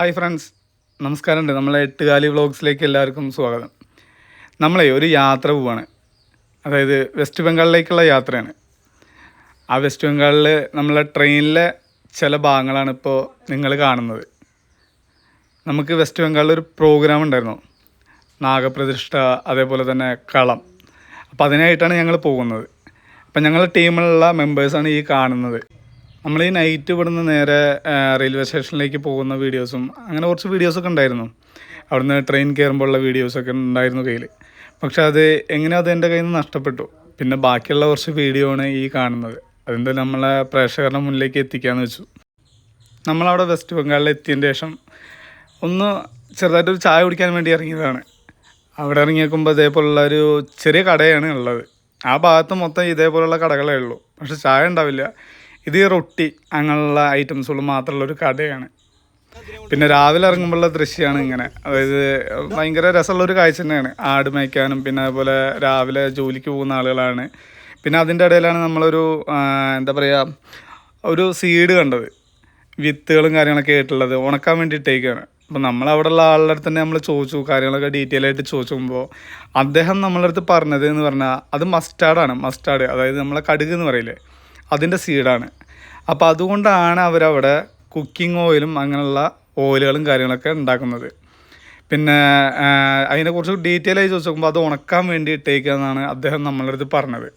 Hi friends, നമസ്കാരമുണ്ട്. നമ്മളെ എട്ടുകാലി വ്ളോഗ്സിലേക്ക് എല്ലാവർക്കും സ്വാഗതം. ഒരു യാത്ര പോവാണ്, അതായത് വെസ്റ്റ് ബംഗാളിലേക്കുള്ള യാത്രയാണ്. ആ വെസ്റ്റ് ബംഗാളിൽ നമ്മളെ ട്രെയിനിലെ ചില ഭാഗങ്ങളാണ് ഇപ്പോൾ നിങ്ങൾ കാണുന്നത്. നമുക്ക് വെസ്റ്റ് ബംഗാളിൽ ഒരു പ്രോഗ്രാം ഉണ്ടായിരുന്നു, നാഗപ്രതിഷ്ഠ, അതേപോലെ തന്നെ കളം. അപ്പോൾ അതിനായിട്ടാണ് ഞങ്ങൾ പോകുന്നത്. അപ്പം ഞങ്ങളുടെ ടീമിലുള്ള മെമ്പേഴ്സാണ് ഈ കാണുന്നത്. നമ്മൾ ഈ നൈറ്റ് ഇവിടുന്ന് നേരെ റെയിൽവേ സ്റ്റേഷനിലേക്ക് പോകുന്ന വീഡിയോസും അങ്ങനെ കുറച്ച് വീഡിയോസൊക്കെ ഉണ്ടായിരുന്നു. അവിടുന്ന് ട്രെയിൻ കയറുമ്പോഴുള്ള വീഡിയോസൊക്കെ ഉണ്ടായിരുന്നു കയ്യിൽ. പക്ഷെ അത് എങ്ങനെയോ അത് എൻ്റെ കയ്യിൽ നിന്ന് നഷ്ടപ്പെട്ടു. പിന്നെ ബാക്കിയുള്ള കുറച്ച് വീഡിയോ ആണ് ഈ കാണുന്നത്. അതിൻ്റെ നമ്മളെ പ്രേക്ഷകരുടെ മുന്നിലേക്ക് എത്തിക്കാമെന്ന് വെച്ചു. നമ്മളവിടെ വെസ്റ്റ് ബംഗാളിൽ എത്തിയതിന് ശേഷം ഒന്ന് ചെറുതായിട്ടൊരു ചായ കുടിക്കാൻ വേണ്ടി ഇറങ്ങിയതാണ്. അവിടെ ഇറങ്ങിയേക്കുമ്പോൾ ഇതേപോലുള്ള ഒരു ചെറിയ കടയാണ് ഉള്ളത്. ആ ഭാഗത്ത് മൊത്തം ഇതേപോലുള്ള കടകളേ ഉള്ളൂ, പക്ഷെ ചായ ഉണ്ടാവില്ല. ഇത് റൊട്ടി അങ്ങനെയുള്ള ഐറ്റംസുകൾ മാത്രമുള്ളൊരു കടയാണ്. പിന്നെ രാവിലെ ഇറങ്ങുമ്പോഴുള്ള ദൃശ്യമാണ് ഇങ്ങനെ. അതായത് ഭയങ്കര രസമുള്ളൊരു കാഴ്ച തന്നെയാണ്. ആട് മേയ്ക്കാനും പിന്നെ അതുപോലെ രാവിലെ ജോലിക്ക് പോകുന്ന ആളുകളാണ്. പിന്നെ അതിൻ്റെ ഇടയിലാണ് നമ്മളൊരു എന്താ പറയുക, ഒരു സീഡ് കണ്ടത്, വിത്തുകളും കാര്യങ്ങളൊക്കെ ആയിട്ടുള്ളത് ഉണക്കാൻ വേണ്ടിയിട്ടേക്കാണ്. അപ്പോൾ നമ്മളവിടെയുള്ള ആളുടെ അടുത്ത് തന്നെ നമ്മൾ ചോദിച്ചു, കാര്യങ്ങളൊക്കെ ഡീറ്റെയിൽ ആയിട്ട് ചോദിച്ചുമ്പോൾ അദ്ദേഹം നമ്മളുടെ അടുത്ത് പറഞ്ഞത് എന്ന് പറഞ്ഞാൽ അത് മസ്റ്റാർഡാണ്. മസ്റ്റാർഡ് അതായത് നമ്മളെ കടുക് എന്ന് പറയില്ലേ, അതിൻ്റെ സീഡാണ്. അപ്പോൾ അതുകൊണ്ടാണ് അവരവിടെ കുക്കിംഗ് ഓയിലും അങ്ങനെയുള്ള ഓയിലുകളും കാര്യങ്ങളൊക്കെ ഉണ്ടാക്കുന്നത്. പിന്നെ അതിനെക്കുറിച്ച് ഡീറ്റെയിൽ ആയി ചോദിച്ചോക്കുമ്പോൾ അത് ഉണക്കാൻ വേണ്ടി ഇട്ടേക്കാന്നാണ് അദ്ദേഹം നമ്മളുടെ അടുത്ത് പറഞ്ഞത്.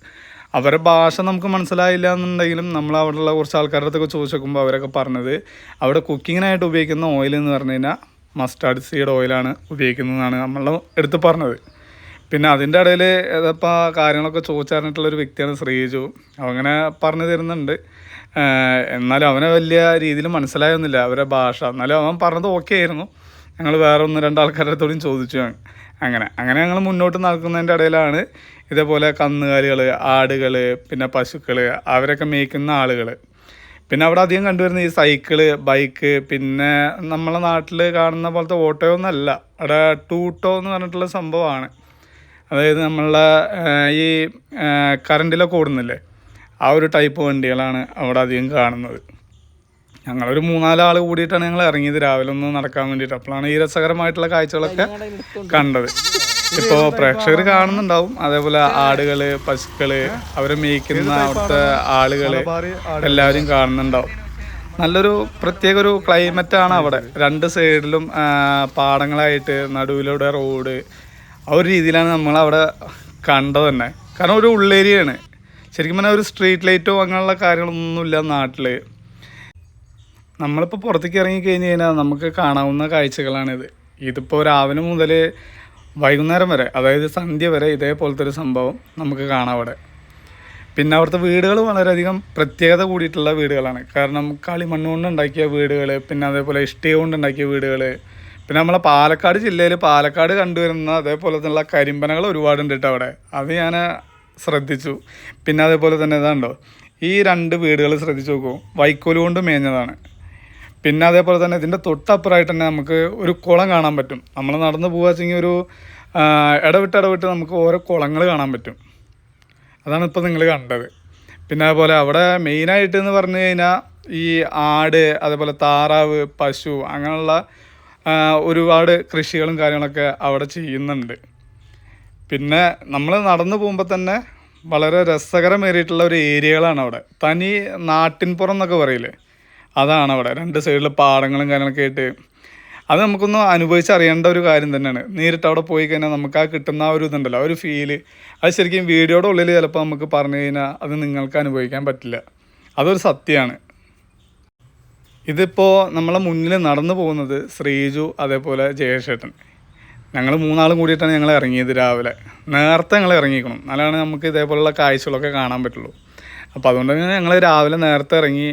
അവരുടെ ഭാഷ നമുക്ക് മനസ്സിലായില്ല എന്നുണ്ടെങ്കിലും നമ്മൾ അവിടെയുള്ള കുറച്ച് ആൾക്കാരുടെ അടുത്തൊക്കെ ചോദിച്ചു നോക്കുമ്പോൾ അവരൊക്കെ പറഞ്ഞത് അവിടെ കുക്കിങ്ങിനായിട്ട് ഉപയോഗിക്കുന്ന ഓയിൽ എന്ന് പറഞ്ഞു കഴിഞ്ഞാൽ മസ്റ്റാർഡ് സീഡ് ഓയിലാണ് ഉപയോഗിക്കുന്നതെന്നാണ് നമ്മളുടെ അടുത്ത് പറഞ്ഞത്. പിന്നെ അതിൻ്റെ ഇടയിൽ ഏതപ്പോൾ കാര്യങ്ങളൊക്കെ ചോദിച്ചറിഞ്ഞിട്ടുള്ളൊരു വ്യക്തിയാണ് ശ്രീജു. അങ്ങനെ പറഞ്ഞു തരുന്നുണ്ട്. എന്നാലും അവനെ വലിയ രീതിയിൽ മനസ്സിലായൊന്നുമില്ല അവരുടെ ഭാഷ. എന്നാലും അവൻ പറഞ്ഞത് ഓക്കെ ആയിരുന്നു. ഞങ്ങൾ വേറെ ഒന്ന് രണ്ട് ആൾക്കാരുടെ അടുത്തോടും ചോദിച്ചു. അങ്ങനെ ഞങ്ങൾ മുന്നോട്ട് നടക്കുന്നതിൻ്റെ ഇടയിലാണ് ഇതേപോലെ കന്നുകാലികൾ, ആടുകൾ, പിന്നെ പശുക്കൾ, അവരൊക്കെ മേയ്ക്കുന്ന ആളുകൾ. പിന്നെ അവിടെ അധികം കണ്ടുവരുന്ന ഈ സൈക്കിള്, ബൈക്ക്, പിന്നെ നമ്മളെ നാട്ടിൽ കാണുന്ന പോലത്തെ ഓട്ടോയൊന്നുമല്ല, അവിടെ ടൂട്ടോ എന്ന് പറഞ്ഞിട്ടുള്ള സംഭവമാണ്. അതായത് നമ്മളെ ഈ കറണ്ടിലൊക്കെ ഓടുന്നില്ലേ, ആ ഒരു ടൈപ്പ് വണ്ടികളാണ് അവിടെ അധികം കാണുന്നത്. ഞങ്ങളൊരു 3-4 ആൾ കൂടിയിട്ടാണ് ഞങ്ങൾ ഇറങ്ങിയത് രാവിലെ ഒന്ന് നടക്കാൻ വേണ്ടിയിട്ട്. അപ്പോഴാണ് ഈ രസകരമായിട്ടുള്ള കാഴ്ചകളൊക്കെ കണ്ടത്. ഇപ്പോൾ പ്രേക്ഷകർ കാണുന്നുണ്ടാവും. അതേപോലെ ആടുകൾ, പശുക്കൾ, അവരെ മേയ്ക്കുന്ന അവിടുത്തെ ആളുകൾ എല്ലാവരും കാണുന്നുണ്ടാവും. നല്ലൊരു പ്രത്യേക ഒരു ക്ലൈമറ്റാണ് അവിടെ. രണ്ട് സൈഡിലും പാടങ്ങളായിട്ട് നടുവിലൂടെ റോഡ്, ആ ഒരു രീതിയിലാണ് നമ്മളവിടെ കണ്ടത് തന്നെ. കാരണം ഒരു ഉള്ളേരിയയാണ് ശരിക്കും പറഞ്ഞാൽ. ഒരു സ്ട്രീറ്റ് ലൈറ്റോ അങ്ങനെയുള്ള കാര്യങ്ങളൊന്നുമില്ല നാട്ടിൽ. നമ്മളിപ്പോൾ പുറത്തേക്ക് ഇറങ്ങിക്കഴിഞ്ഞ് കഴിഞ്ഞാൽ നമുക്ക് കാണാവുന്ന കാഴ്ചകളാണിത്. ഇതിപ്പോൾ രാവിലെ മുതൽ വൈകുന്നേരം വരെ, അതായത് സന്ധ്യ വരെ ഇതേപോലത്തെ ഒരു സംഭവം നമുക്ക് കാണാം അവിടെ. പിന്നെ അവിടുത്തെ വീടുകൾ വളരെയധികം പ്രത്യേകത കൂടിയിട്ടുള്ള വീടുകളാണ്. കാരണം കളിമണ്ണ് കൊണ്ട് ഉണ്ടാക്കിയ വീടുകൾ, പിന്നെ അതേപോലെ ഇഷ്ടിക കൊണ്ട് ഉണ്ടാക്കിയ വീടുകൾ, പിന്നെ നമ്മളെ പാലക്കാട് ജില്ലയിൽ പാലക്കാട് കണ്ടുവരുന്ന അതേപോലത്തുള്ള കരിമ്പനകൾ ഒരുപാടുണ്ട് കേട്ടോ അവിടെ. അത് ഞാൻ ശ്രദ്ധിച്ചു. പിന്നെ അതേപോലെ തന്നെ ഇതാണ്ടോ, ഈ 2 വീടുകൾ ശ്രദ്ധിച്ച് നോക്കൂ, വൈക്കോല് കൊണ്ട് മേഞ്ഞതാണ്. പിന്നെ അതേപോലെ തന്നെ ഇതിൻ്റെ തൊട്ടപ്പുറമായിട്ട് തന്നെ നമുക്ക് ഒരു കുളം കാണാൻ പറ്റും. നമ്മൾ നടന്ന് പോകാച്ചെങ്കിൽ ഒരു ഇടവിട്ട് നമുക്ക് ഓരോ കുളങ്ങൾ കാണാൻ പറ്റും. അതാണ് ഇപ്പോൾ നിങ്ങൾ കണ്ടത്. പിന്നെ അതുപോലെ അവിടെ മെയിനായിട്ട് എന്ന് പറഞ്ഞു കഴിഞ്ഞാൽ ഈ ആട്, അതേപോലെ താറാവ്, പശു അങ്ങനെയുള്ള ഒരുപാട് കൃഷികളും കാര്യങ്ങളൊക്കെ അവിടെ ചെയ്യുന്നുണ്ട്. പിന്നെ നമ്മൾ നടന്നു പോകുമ്പോൾ തന്നെ വളരെ രസകരമേറിയിട്ടുള്ള ഒരു ഏരിയകളാണ് അവിടെ. തനി നാട്ടിൻപുറം എന്നൊക്കെ പറയില്ലേ, അതാണ് അവിടെ. 2 സൈഡിൽ പാടങ്ങളും കാര്യങ്ങളൊക്കെ ആയിട്ട് അത് നമുക്കൊന്ന് അനുഭവിച്ചറിയേണ്ട ഒരു കാര്യം തന്നെയാണ്. നേരിട്ട് അവിടെ പോയി കഴിഞ്ഞാൽ നമുക്ക് ആ കിട്ടുന്ന ആ ഒരു ഇതുണ്ടല്ലോ, ആ ഒരു ഫീല്, അത് ശരിക്കും വീഡിയോയുടെ ഉള്ളിൽ ചിലപ്പോൾ നമുക്ക് പറഞ്ഞു കഴിഞ്ഞാൽ അത് നിങ്ങൾക്ക് അനുഭവിക്കാൻ പറ്റില്ല. അതൊരു സത്യമാണ്. ഇതിപ്പോൾ നമ്മളെ മുന്നിൽ നടന്നു പോകുന്നത് ശ്രീജു, അതേപോലെ ജയേഷേട്ടൻ. ഞങ്ങൾ 3 ആളും കൂടിയിട്ടാണ് ഞങ്ങൾ ഇറങ്ങിയത് രാവിലെ. നേരത്തെ ഞങ്ങൾ ഇറങ്ങിക്കണം, എന്നാലാണ് നമുക്ക് ഇതേപോലുള്ള കാഴ്ചകളൊക്കെ കാണാൻ പറ്റുള്ളൂ. അപ്പോൾ അതുകൊണ്ട് തന്നെ ഞങ്ങൾ രാവിലെ നേരത്തെ ഇറങ്ങി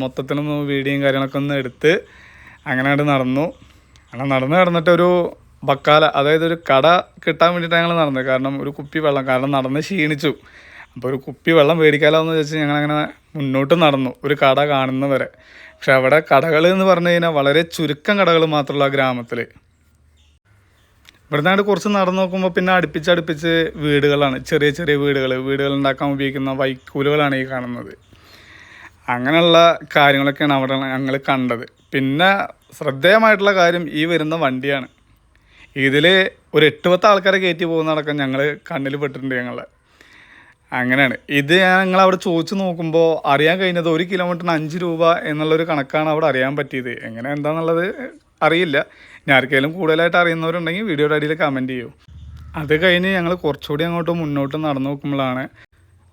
മൊത്തത്തിലൊന്ന് വീഡിയോയും കാര്യങ്ങളൊക്കെ ഒന്ന് എടുത്ത് അങ്ങനെ നടന്നു. അങ്ങനെ നടന്നിട്ടൊരു ബക്കാല, അതായത് ഒരു കട കിട്ടാൻ വേണ്ടിയിട്ടാണ് ഞങ്ങൾ നടന്നത്. കാരണം ഒരു കുപ്പി വെള്ളം, കാരണം നടന്ന് ക്ഷീണിച്ചു. അപ്പോൾ ഒരു കുപ്പി വെള്ളം മേടിക്കാമല്ലോ എന്ന് വെച്ച് ഞങ്ങളങ്ങനെ മുന്നോട്ട് നടന്നു, ഒരു കട കാണുന്നവരെ. പക്ഷെ അവിടെ കടകൾ എന്ന് പറഞ്ഞു കഴിഞ്ഞാൽ വളരെ ചുരുക്കം കടകൾ മാത്രമുള്ള ഗ്രാമത്തിൽ. ഇവിടുന്നായിട്ട് കുറച്ച് നടന്നു നോക്കുമ്പോൾ പിന്നെ അടുപ്പിച്ച് വീടുകളാണ്, ചെറിയ വീടുകൾ ഉണ്ടാക്കാൻ ഉപയോഗിക്കുന്ന വൈക്കോലുകളാണ് ഈ കാണുന്നത്. അങ്ങനെയുള്ള കാര്യങ്ങളൊക്കെയാണ് അവിടെ ഞങ്ങൾ കണ്ടത്. പിന്നെ ശ്രദ്ധേയമായിട്ടുള്ള കാര്യം ഈ വരുന്ന വണ്ടിയാണ്. ഇതിൽ ഒരു 8-10 ആൾക്കാരെ കയറ്റി പോകുന്നതടക്കം ഞങ്ങൾ കണ്ണിൽ പെട്ടിട്ടുണ്ട് ഞങ്ങളെ. അങ്ങനെയാണ്. ഇത് ഞങ്ങളവിടെ ചോദിച്ച് നോക്കുമ്പോൾ അറിയാൻ കഴിഞ്ഞത് 1 കിലോമീറ്ററിന് 5 രൂപ എന്നുള്ളൊരു കണക്കാണ് അവിടെ അറിയാൻ പറ്റിയത്. എങ്ങനെ എന്താണെന്നുള്ളത് അറിയില്ല. ഇനി ആർക്കെങ്കിലും കൂടുതലായിട്ട് അറിയുന്നവരുണ്ടെങ്കിൽ വീഡിയോയുടെ അടിയിൽ കമൻറ്റ് ചെയ്യൂ. അത് കഴിഞ്ഞ് ഞങ്ങൾ കുറച്ചുകൂടി അങ്ങോട്ട് മുന്നോട്ട് നടന്നു നോക്കുമ്പോഴാണ്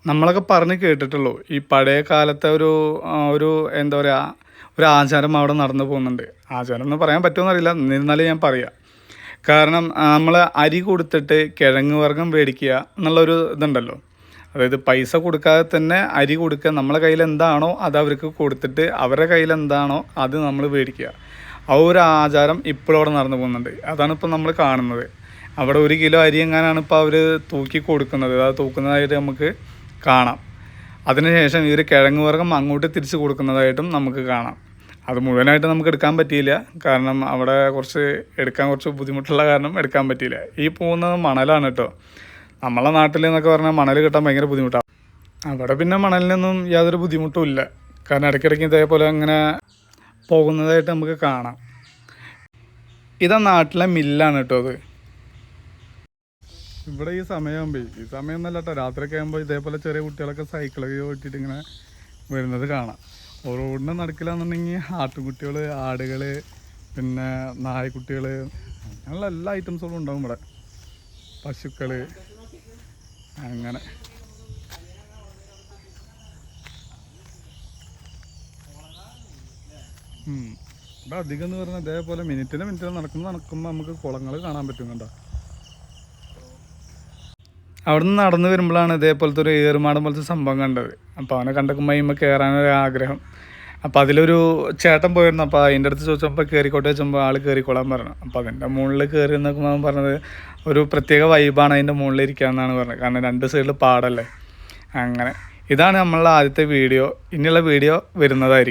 നമ്മളൊക്കെ പറഞ്ഞ് കേട്ടിട്ടുള്ളൂ ഈ പഴയ കാലത്തെ ഒരു എന്താ പറയുക ഒരു ആചാരം അവിടെ നടന്നു പോകുന്നുണ്ട്. ആചാരം എന്ന് പറയാൻ പറ്റുമെന്നറിയില്ല, എന്നിരുന്നാലും ഞാൻ പറയാം. കാരണം നമ്മൾ അരി കൊടുത്തിട്ട് കിഴങ്ങ് വർഗ്ഗം മേടിക്കുക എന്നുള്ളൊരു ഇതുണ്ടല്ലോ. അതായത് പൈസ കൊടുക്കാതെ തന്നെ അരി കൊടുക്കുക, നമ്മളെ കയ്യിൽ എന്താണോ അത് അവർക്ക് കൊടുത്തിട്ട് അവരുടെ കയ്യിൽ എന്താണോ അത് നമ്മൾ മേടിക്കുക. ആ ഒരു ആചാരം ഇപ്പോഴും അവിടെ നടന്നു പോകുന്നുണ്ട്. അതാണ് ഇപ്പോൾ നമ്മൾ കാണുന്നത്. അവിടെ 1 കിലോ അരി എങ്ങാനാണ് ഇപ്പോൾ അവർ തൂക്കി കൊടുക്കുന്നത്, അത് തൂക്കുന്നതായിട്ട് നമുക്ക് കാണാം. അതിനുശേഷം ഈ ഒരു കിഴങ്ങ് വർഗ്ഗം അങ്ങോട്ട് തിരിച്ച് കൊടുക്കുന്നതായിട്ടും നമുക്ക് കാണാം. അത് മുഴുവനായിട്ട് നമുക്ക് എടുക്കാൻ പറ്റിയില്ല, കാരണം അവിടെ എടുക്കാൻ കുറച്ച് ബുദ്ധിമുട്ടുള്ള കാരണം എടുക്കാൻ പറ്റിയില്ല. ഈ പോകുന്നത് മണലാണ് കേട്ടോ. നമ്മളെ നാട്ടിൽ എന്നൊക്കെ പറഞ്ഞാൽ മണൽ കിട്ടാൻ ഭയങ്കര ബുദ്ധിമുട്ടാണ്. അവിടെ പിന്നെ മണലിനൊന്നും യാതൊരു ബുദ്ധിമുട്ടും ഇല്ല, കാരണം ഇടയ്ക്കിടയ്ക്ക് ഇതേപോലെ അങ്ങനെ പോകുന്നതായിട്ട് നമുക്ക് കാണാം. ഇതാ നാട്ടിലെ മില്ലാണ് കേട്ടോ അത്. ഇവിടെ ഈ സമയം എന്നല്ല കേട്ടോ, രാത്രിയൊക്കെ ആകുമ്പോൾ ഇതേപോലെ ചെറിയ കുട്ടികളൊക്കെ സൈക്കിളൊക്കെ ഓട്ടിയിട്ട് ഇങ്ങനെ വരുന്നത് കാണാം. റോഡിന് നടക്കില്ലാന്നുണ്ടെങ്കിൽ ആട്ടുകുട്ടികൾ, ആടുകൾ, പിന്നെ നായ്ക്കുട്ടികൾ, അങ്ങനെയുള്ള എല്ലാ ഐറ്റംസുകളും ഉണ്ടാവും ഇവിടെ. പശുക്കൾ, അങ്ങനെ ഇവിടെ അധികം എന്ന് പറഞ്ഞാൽ ഇതേപോലെ മിനിറ്റിന് നടക്കുമ്പോൾ നമുക്ക് കുളങ്ങൾ കാണാൻ പറ്റും കണ്ടോ. അവിടെ നിന്ന് നടന്നു വരുമ്പോഴാണ് ഇതേപോലത്തെ ഒരു ഏറുമാടം പോലത്തെ സംഭവം കണ്ടത്. അപ്പോൾ അവനെ കണ്ടക്കുമ്പോൾ കഴിയുമ്പോൾ കയറാനൊരു ആഗ്രഹം. അപ്പോൾ അതിലൊരു ചേട്ടൻ പോയിരുന്നു. അപ്പോൾ അതിൻ്റെ അടുത്ത് ചോദിച്ചപ്പോൾ കയറിക്കോട്ടെ വെച്ചപ്പോൾ ആൾ കയറിക്കോളാൻ പറഞ്ഞു. അപ്പോൾ അതിൻ്റെ മുകളിൽ കയറി നിൽക്കുമ്പോൾ അവൻ പറഞ്ഞത് ഒരു പ്രത്യേക വൈബാണ് അതിൻ്റെ മുകളിൽ ഇരിക്കാമെന്നാണ് പറഞ്ഞത്, കാരണം 2 സൈഡിൽ പാടല്ലേ. അങ്ങനെ ഇതാണ് നമ്മളുടെ ആദ്യത്തെ വീഡിയോ. ഇനിയുള്ള വീഡിയോ വരുന്നതായിരിക്കും.